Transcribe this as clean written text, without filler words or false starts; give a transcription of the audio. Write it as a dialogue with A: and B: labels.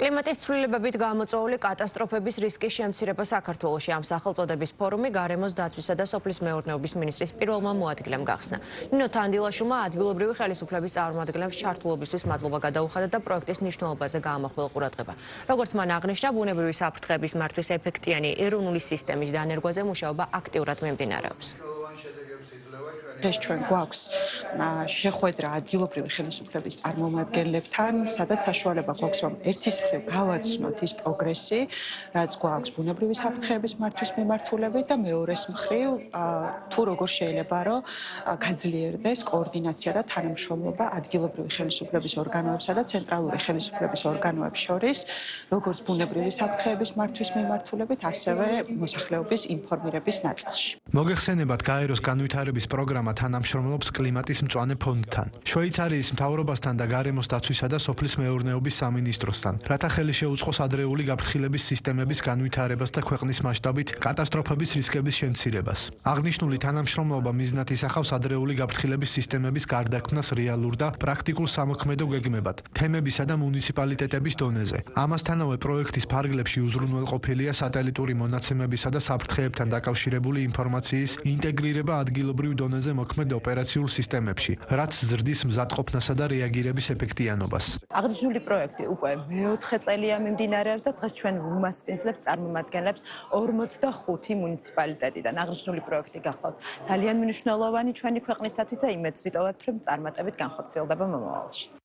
A: კლიმატის ცვლილებებით გამოწვეული კატასტროფების რისკის შემცირება საქართველოში ამ სახელწოდების ფორუმი გარემოს დაცვისა და სოფლის მეურნეობის მინისტრის პირველმა მოადგილემ გახსნა. ნინო თანდილაშვილმა ადგილობრივი ხელისუფლების წარმომადგენლებს ჩართულობისთვის მადლობა გადაუხადა და პროექტის მნიშვნელობაზე გაამახვილა ყურადღება. როგორც მან აღნიშნა, ბუნებრივი საფრთხეების მართვის ეფექტიანი ეროვნული სისტემის დანერგვაზე მუშაობა აქტიურად მიმდინარეობს.
B: ეს ჩვენ გვაქვს შეხვედრა ადგილობრივი ხელისუფლების წარმომადგენლებთან, სადაც საშუალება გვაქვს რომ ერთის მხრივ გავაცნოთ ის პროგრესი, რაც გვაქვს ბუნებრივი საფრთხეების მართვის მიმართულებით და მეორეს მხრივ თუ როგორ შეიძლება რომ გაძლიერდეს კოორდინაცია და თანამშრომლობა ადგილობრივი ხელისუფლების ორგანოებსა და ცენტრალური ხელისუფლების ორგანოებს შორის, როგორც ბუნებრივი საფრთხეების მართვის მიმართულებით, ასევე მოსახლეობის ინფორმირების ნაწილში.
C: მოგეხსენებათ, გაეროს განვითარების პროგრამა თანამშრომლობს კლიმატის მწვანე ფონდთან, შვეიცარიის მთავრობასთან და გარემოს დაცვისა და სოფლის მეურნეობის სამინისტროსთან, რათა ხელი შეუწყოს ადრეული გაფრთხილების სისტემების განვითარებას და ქვეყნის მასშტაბით კატასტროფების რისკების შემცირებას. აღნიშნული თანამშრომლობა მიზნად ისახავს ადრეული გაფრთხილების სისტემების გარდაქმნას რეალურ და პრაქტიკულ სამოქმედო გეგმებად, თემებისა და მუნიციპალიტეტების დონეზე. ამასთანავე პროექტის ფარგლებში უზრუნველყოფილია სატელიტური მონაცემებისა და საფრთხეებთან დაკავშირებული ინფორმაციის ინტეგრირება ადგილობრივ დონეზე მოქმედ ოპერაციულ სისტემებში, რაც ზრდის მზადყოფნასა და რეაგირების ეფექტიანობას.
B: აღნიშნული პროექტი უკვე მეოთხე წელია მიმდინარეობს და დღეს ჩვენ ვუმასპინძლებს წარმომადგენლებს 45 მუნიციპალიტეტიდან. აღნიშნული პროექტი გახლავთ ძალიან მნიშვნელოვანი ჩვენი ქვეყნისათვის და იმედს ვიტოვებთ, რომ წარმატებით განხორციელდება მომავალშიც.